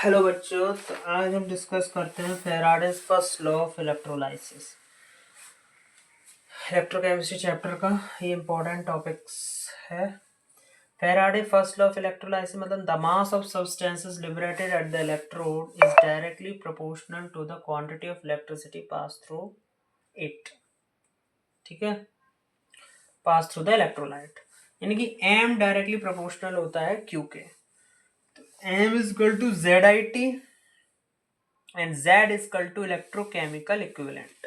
Hello बच्चों, तो आज हम डिस्कस करते हैं Faraday's first law of electrolysis. Electrochemistry chapter का ये इम्पोर्टेंट टॉपिक्स है। Faraday first law of electrolysis मतलब the mass of substances liberated at the electrode is directly proportional to the quantity of electricity pass through it. ठीक है, pass through the electrolyte, यानी कि am directly proportional होता है Q के। M is equal to Z I T and Z is equal to electrochemical equivalent.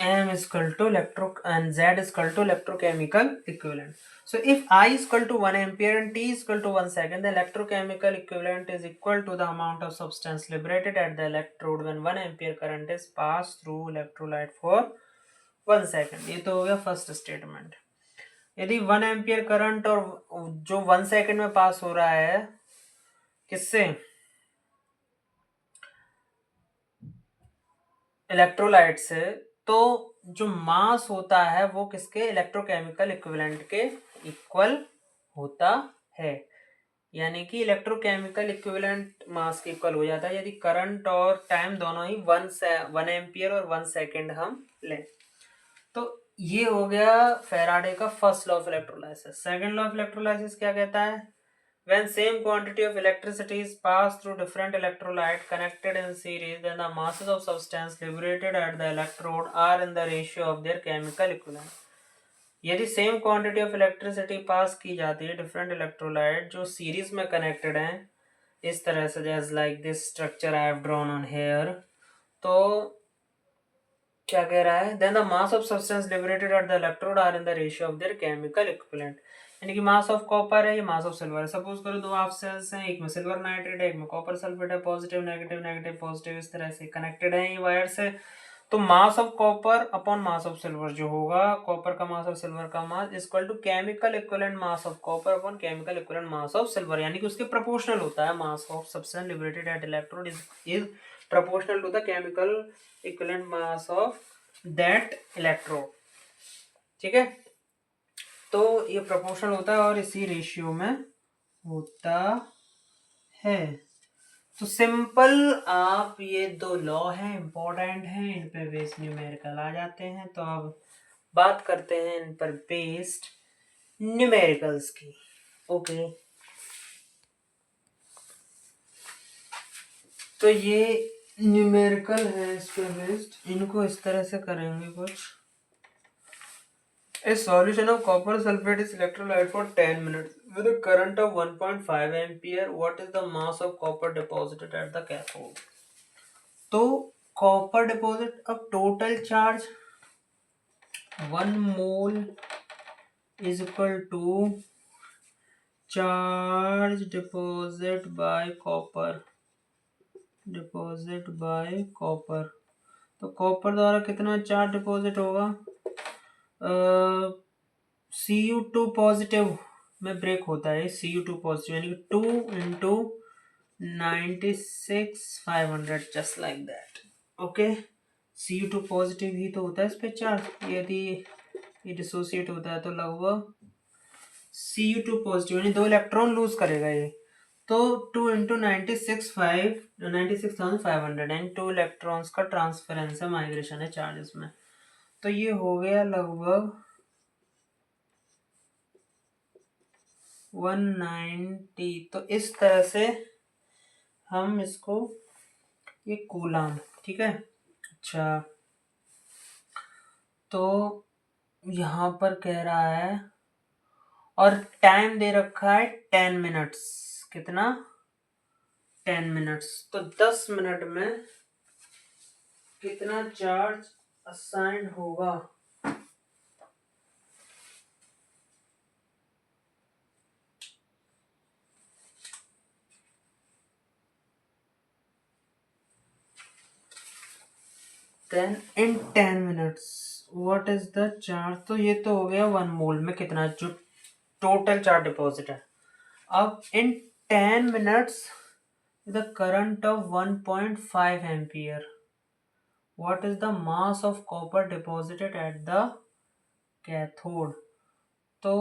M is equal to and Z is equal to electrochemical equivalent. So if I is equal to 1 ampere and T is equal to 1 second, the electrochemical equivalent is equal to the amount of substance liberated at the electrode when 1 ampere current is passed through electrolyte for 1 second. ये तो हो गया first statement. यदि 1 ampere current और जो 1 second में पास हो रहा है किससे, इलेक्ट्रोलाइट से, तो जो मास होता है वो किसके, इलेक्ट्रोकेमिकल इक्विवेलेंट के इक्वल होता है। यानी कि इलेक्ट्रोकेमिकल इक्विवेलेंट मास के इक्वल हो जाता है यदि करंट और टाइम दोनों ही 1 एम्पियर और 1 सेकेंड हम लें। तो ये हो गया फेराडे का first law of electrolysis. Second law of electrolysis क्या कहता है, when same quantity of electricity is passed through different electrolyte connected in series, then the masses of substance liberated at the electrode are in the ratio of their chemical equivalent. यदि same quantity of electricity pass की जाती है different electrolyte जो series में connected हैं, इस तरह से जैसे like this structure I have drawn on here, तो क्या कह रहा है, then the mass of substance liberated at the electrode are in the ratio of their chemical equivalent. यानी कि मास ऑफ कॉपर है, ये मास ऑफ सिल्वर है। सपोज करो दो हाफ सेल्स हैं, एक में सिल्वर नाइट्रेट है, एक में कॉपर सल्फेट है, पॉजिटिव नेगेटिव नेगेटिव पॉजिटिव इस तरह से कनेक्टेड है ये वायर से। तो mass of copper upon mass of silver जो होगा, कॉपर का मास और सिल्वर का mass equal to chemical equivalent mass of copper upon chemical equivalent mass of silver, यानी कि उसके प्रोपोर्शनल होता है। Mass of substance liberated at electrode is proportional to the chemical equivalent mass of that electrode. ठीक है, तो ये proportional होता है और इसी रेशियो में होता है। तो सिंपल आप ये दो लॉ हैं, इंपॉर्टेंट हैं, इन पे बेस्ड न्यूमेरिकल आ जाते हैं। तो अब बात करते हैं इन पर बेस्ड न्यूमेरिकल्स की। ओके, तो ये न्यूमेरिकल है इस पे बेस्ड, इनको इस तरह से करेंगे कुछ। A solution of copper sulfate is electrolyte for 10 minutes with a current of 1.5 ampere. What is the mass of copper deposited at the cathode? तो कॉपर डिपॉजिट, अब total charge 1 mole is equal to charge deposit by copper, deposit by copper. तो copper द्वारा कितना charge deposit होगा, Cu2 positive में break होता है, Cu2 positive यानी कि 2 into 96,500 just like that. Okay, Cu2 positive ही तो होता है इस पे चार्ज, यदि ये डिसोसिएट होता है तो लगभग Cu2 पॉजिटिव यानी 2 इलेक्ट्रॉन लूज करेगा ये, तो 2 इंटू 96,500 एंड 2 इलेक्ट्रॉन्स का ट्रांसफरेंस है, माइग्रेशन है चार्जेस में। तो ये हो गया लगभग 190। तो इस तरह से हम इसको, ये कूलाम, ठीक है। अच्छा, तो यहाँ पर कह रहा है और टाइम दे रखा है 10 मिनट्स, कितना, 10 मिनट्स। तो 10 मिनट में कितना चार्ज असाइन होगा, then in 10 minutes what is the charge. तो ये तो हो गया 1 मोल में कितना जो टोटल चार्ज डिपॉजिट है। अब इन 10 minutes the current of 1.5 ampere, what is the mass of copper deposited at the cathode. तो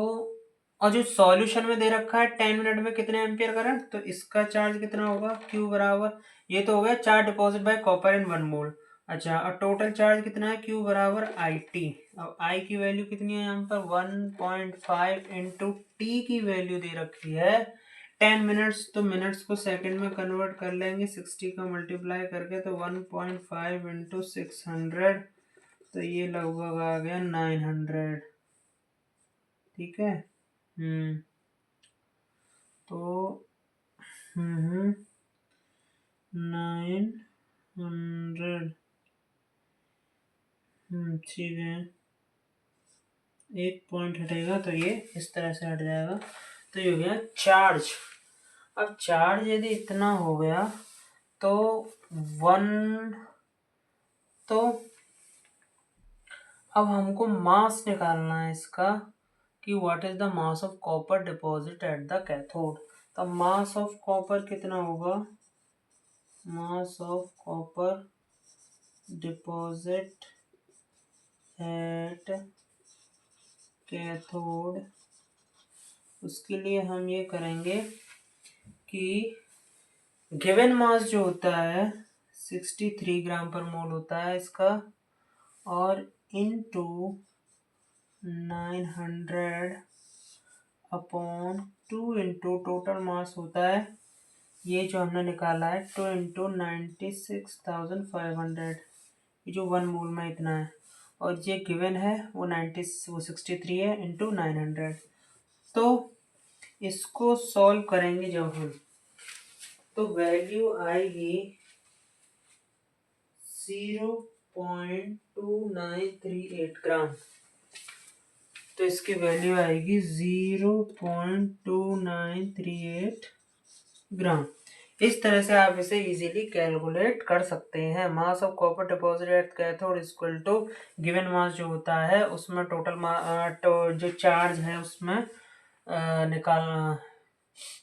और जो सॉल्यूशन में दे रखा है 10 मिनट में कितने एम्पियर करंट, तो इसका चार्ज कितना होगा, Q बराबर, ये तो हो गया चार्ज डिपॉजिट बाय कॉपर इन 1 मोल। अच्छा, और टोटल चार्ज कितना है, Q बराबर IT। अब I की वैल्यू कितनी है यहाँ पर 1.5 इंटू टी की वैल्यू दे रखी है 10 मिनट्स, तो मिनट्स को सेकंड में कन्वर्ट कर लेंगे 60 का मल्टीप्लाई करके, तो 1.5 इंटू 600, तो ये लगभग आ गया 900। ठीक है। तो 900, ठीक है, एक पॉइंट हटेगा तो ये इस तरह से हट जाएगा, तो ये हो गया चार्ज। अब चार्ज यदि इतना हो गया तो तो अब हमको मास निकालना है इसका कि what is the mass of copper deposit at the cathode. तो मास ऑफ कॉपर कितना होगा, मास of copper deposit at cathode, उसके लिए हम ये करेंगे कि गिवन मास जो होता है 63 ग्राम पर मोल होता है इसका, और into 900 upon 2 into total mass होता है ये जो हमने निकाला है 2 इंटू 96,500, ये जो 1 मोल में इतना है, और ये गिवन है वो 63 है इंटू 900। तो इसको सॉल्व करेंगे जब हम, तो वैल्यू आएगी 0.2938 ग्राम। तो इसकी वैल्यू आएगी 0.2938 ग्राम। इस तरह से आप इसे इजीली कैलकुलेट कर सकते हैं। Mass of copper deposit at cathode equal to given mass जो होता है उसमें टोटल जो चार्ज है उसमें निकालना,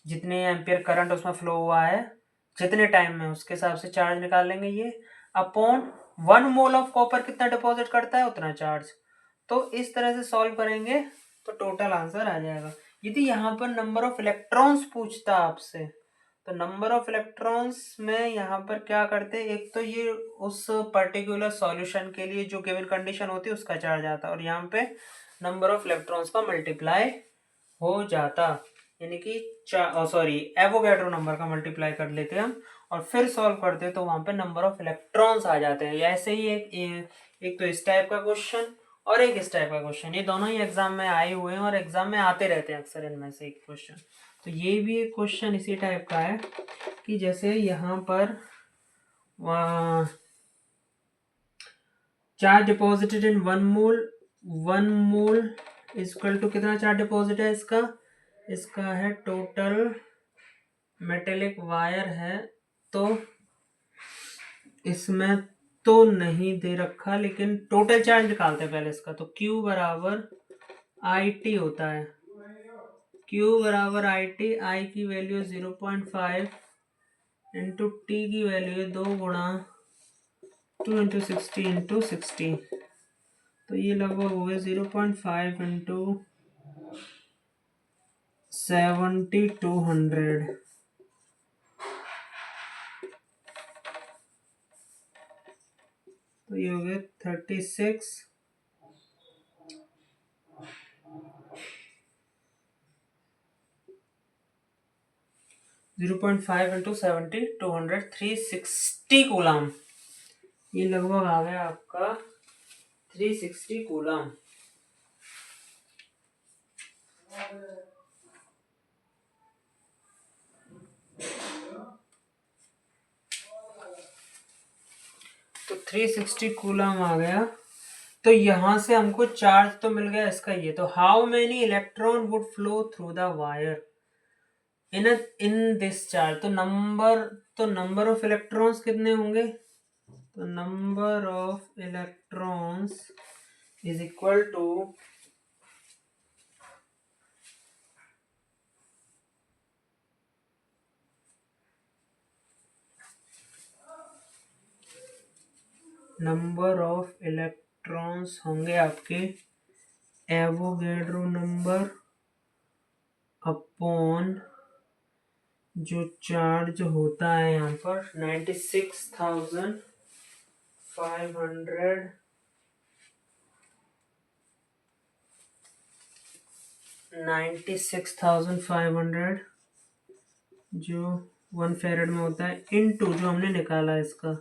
जितने एम्पियर करंट उसमें फ्लो हुआ है जितने टाइम में, उसके हिसाब से चार्ज निकाल लेंगे ये, अपॉन 1 मोल ऑफ कॉपर कितना डिपॉजिट करता है उतना चार्ज। तो इस तरह से सॉल्व करेंगे तो टोटल आंसर आ जाएगा। यदि यहाँ पर नंबर ऑफ इलेक्ट्रॉन्स पूछता आपसे, तो नंबर ऑफ इलेक्ट्रॉन्स में यहाँ पर क्या करते हैं, एक तो ये उस पर्टिकुलर सॉल्यूशन के लिए जो गिवन कंडीशन होती है उसका चार्ज आता है, और यहाँ पे नंबर ऑफ इलेक्ट्रॉन्स का मल्टीप्लाई हो जाता, यानी कि एवोगैड्रो नंबर का मल्टीप्लाई कर लेते हैं हम और फिर सॉल्व करते हैं, तो वहां पे नंबर ऑफ इलेक्ट्रॉन्स आ जाते हैं। ऐसे ही एक तो इस टाइप का क्वेश्चन और एक इस टाइप का क्वेश्चन, ये दोनों ही एग्जाम में आए हुए हैं और एग्जाम में आते रहते हैं अक्सर इनमें से एक क्वेश्चन। तो ये भी एक क्वेश्चन इसी टाइप का है कि जैसे यहाँ पर charge deposited in 1 mole equal to कितना चार्ज डिपॉजिट है इसका है टोटल मेटेलिक वायर है, तो इसमें तो नहीं दे रखा लेकिन टोटल चार्ज निकालते हैं पहले इसका। तो Q बराबर IT होता है, Q बराबर IT, I की वैल्यू 0.5 इंटू टी की वैल्यू 2 गुणा 2 इंटू 60 इंटू 60, तो ये लगभग हो गया 0.5 इंटू 7200, तो ये हो गया 36 0.5 इंटू 7200 360 कूलम, ये लगभग आ गया आपका 360 कूलम। तो 360 कूलम आ गया। तो यहां से हमको चार्ज तो मिल गया इसका ये, तो how many electron would flow through the wire in this charge, तो नंबर ऑफ इलेक्ट्रॉन्स कितने होंगे, तो number of electrons is equal to number of electrons होंगे आपके एवोगैड्रो नंबर अपॉन जो चार्ज होता है यहाँ पर 96,500 96,500 जो 1 फेरेड में होता है इनटू जो हमने निकाला है इसका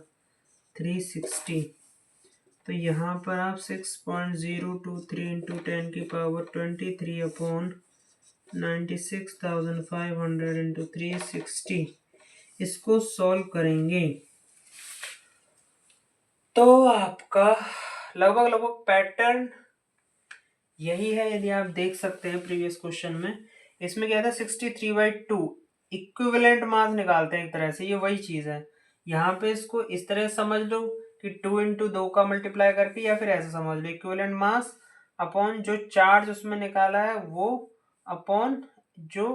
360। तो यहाँ पर आप 6.023 इंटू 10 की पावर 23 अपॉन 96,500 इंटू 360 इसको सॉल्व करेंगे तो आपका लगभग पैटर्न यही है। यदि आप देख सकते हैं प्रीवियस क्वेश्चन में इसमें क्या था 63/2 इक्विवेलेंट मास निकालते हैं एक तरह से, ये वही चीज है। यहाँ पे इसको इस तरह समझ लो कि 2 इंटू 2 का मल्टीप्लाई करके, या फिर ऐसे समझ लो इक्विवेलेंट मास अपॉन जो चार्ज उसमें निकाला है वो अपॉन जो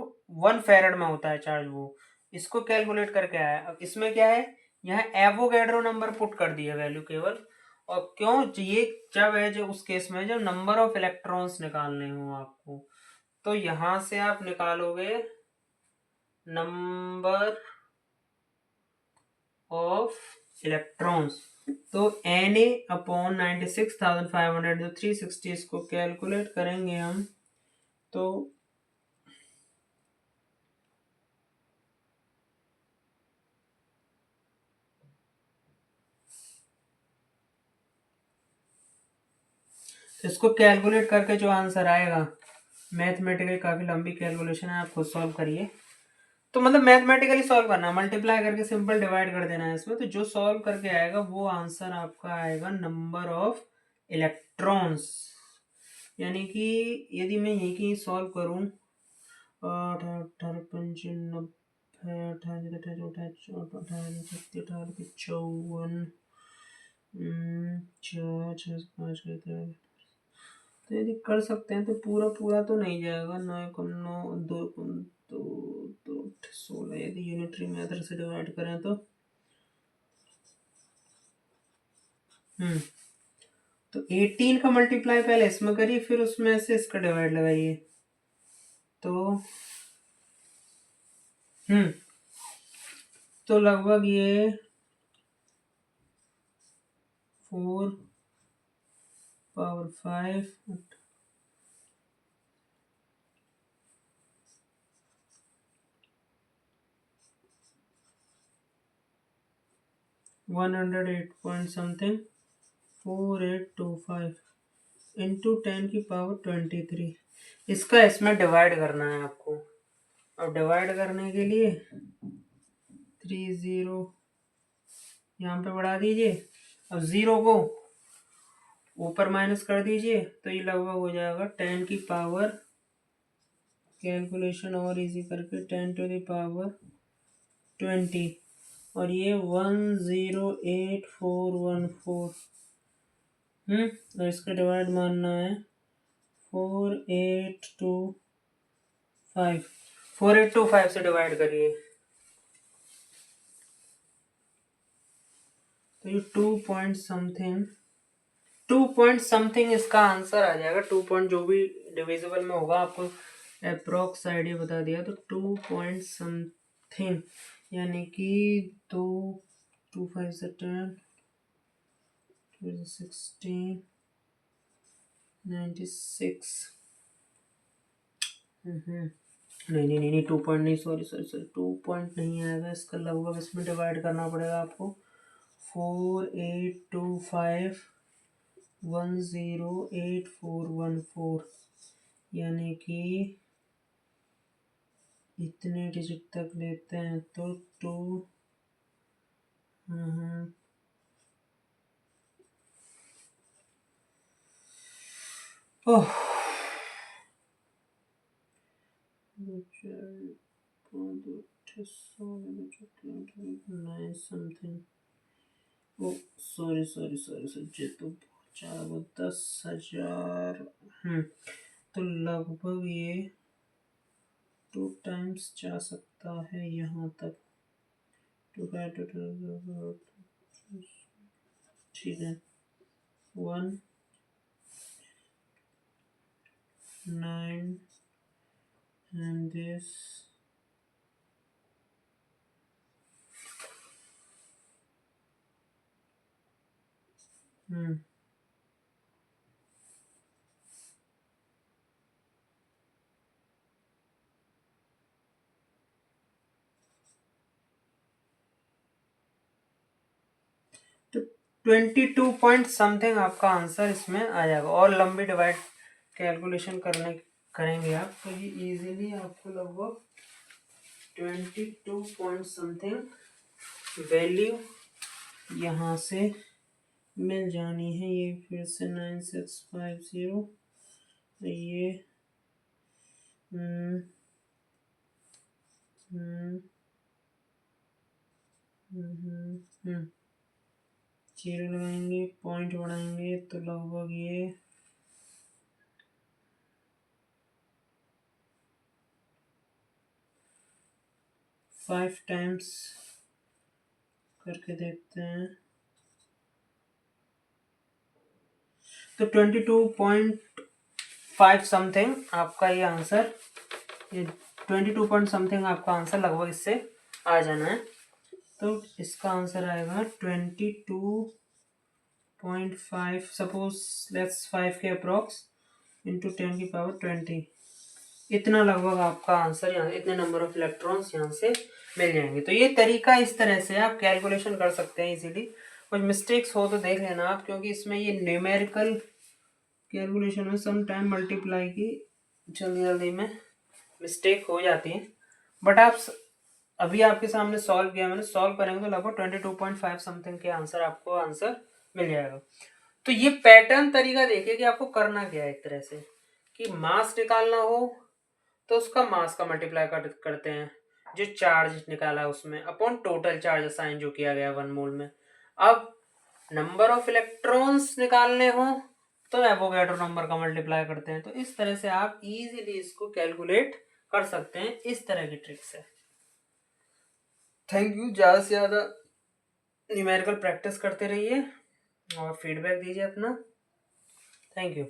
1 फेरेड में होता है चार्ज, वो इसको कैलकुलेट करके आया। अब इसमें क्या है, यहाँ एवोगैड्रो नंबर पुट कर दिया वैल्यू केवल, और क्यों ये जब है जो उस केस में जब नंबर ऑफ इलेक्ट्रॉन्स निकालने हो आपको, तो यहां से आप निकालोगे नंबर ऑफ इलेक्ट्रॉन्स, तो Na अपॉन 96,500 जो 360 इसको कैलकुलेट करेंगे हम, तो इसको कैलकुलेट करके जो आंसर आएगा, मैथमेटिकली काफी लंबी कैलकुलेशन है, आप खुद सॉल्व करिए। तो मतलब मैथमेटिकली सॉल्व करना, मल्टीप्लाई करके सिंपल डिवाइड कर देना है इसमें, तो जो सॉल्व करके आएगा वो आंसर आपका आएगा नंबर ऑफ इलेक्ट्रॉन्स। यानी कि यदि मैं यही कहीं सॉल्व करूं 54, तो यदि कर सकते हैं तो पूरा पूरा तो नहीं जाएगा, 9 2 2 2 16, यदि यूनिटरी मेथड से डिवाइड करें तो तो 18 का मल्टीप्लाई पहले इसमें करिए, फिर उसमें से इसका डिवाइड लगाइए, तो तो लगभग ये 4 पावर 5 108 पॉइंट समथिंग 4825 इंटू 10 की पावर 23, इसका इसमें डिवाइड करना है आपको। अब डिवाइड करने के लिए 30 यहाँ पे बढ़ा दीजिए, अब 0 को ऊपर माइनस कर दीजिए, तो ये लगभग हो जाएगा 10 की पावर, कैलकुलेशन और इजी करके 10 टू द पावर 20, और ये 108,414, और इसका डिवाइड मानना है 4825 से डिवाइड करिए, तो ये 2 पॉइंट समथिंग इसका आंसर आ जाएगा। 2 पॉइंट जो भी डिविजिबल में होगा, आपको अप्रोक्स आइडिया बता दिया, तो 2 पॉइंट समथिंग, यानी कि 2 5 से 10 16 96 नहीं 2 पॉइंट नहीं, सॉरी 2 पॉइंट नहीं आएगा इसका, लगभग इसमें डिवाइड करना पड़ेगा आपको 4825 108,414, यानी कि इतने डिजिट तक लेते हैं तो 2 ओह समथिंग, ओ सॉरी ये तो वो 10,000, तो लगभग ये 2 टाइम्स जा सकता है यहाँ तक, ठीक है 1 9 and this hmm. तो 22 पॉइंट समथिंग आपका आंसर इसमें आ जाएगा। और लंबी डिवाइड कैलकुलेशन करेंगे आप तो ये इजीली आपको लगभग 22 पॉइंट समथिंग वैल्यू यहाँ से मिल जानी है। ये फिर से 9650 ये हम्म हम्म जीरो लगाएंगे, पॉइंट बढ़ाएंगे तो लगभग ये 5 टाइम्स करके देखते हैं। तो 22.5 समथिंग आपका ये आंसर, ये 22 पॉइंट समथिंग आपका आंसर लगभग इससे आ जाना है। तो इसका आंसर आएगा 22.5 सपोज लेट्स 5 के अप्रोक्स इंटू 10 की पावर 20, इतना लगभग आपका आंसर यहाँ, इतने नंबर ऑफ इलेक्ट्रॉन्स यहाँ से मिल जाएंगे। तो ये तरीका इस तरह से आप कैलकुलेशन कर सकते हैं इजीली। कुछ मिस्टेक्स हो तो देख लेना आप, क्योंकि इसमें ये न्यूमेरिकल कैलकुलेशन में सम टाइम मल्टीप्लाई की जल्दी में मिस्टेक हो जाती है। बट आप अभी आपके सामने सॉल्व किया मैंने, सॉल्व करेंगे तो लगभग 22.5 समथिंग के आंसर आपको आंसर मिल जाएगा। तो ये पैटर्न तरीका देखिए कि आपको करना क्या है। एक तरह से कि मास निकालना हो तो उसका मास का मल्टीप्लाई करते हैं, जो चार्ज निकाला है उसमें अपॉन टोटल चार्ज असाइन जो किया गया 1 मोल में। अब नंबर ऑफ इलेक्ट्रॉन्स निकालने हो तो एवोगैड्रो नंबर का मल्टीप्लाई करते हैं। तो इस तरह से आप इजीली इसको कैलकुलेट कर सकते हैं, इस तरह की ट्रिक से। Thank you. ज़्यादा से ज़्यादा न्यूमेरिकल प्रैक्टिस करते रहिए और फीडबैक दीजिए अपना। Thank you.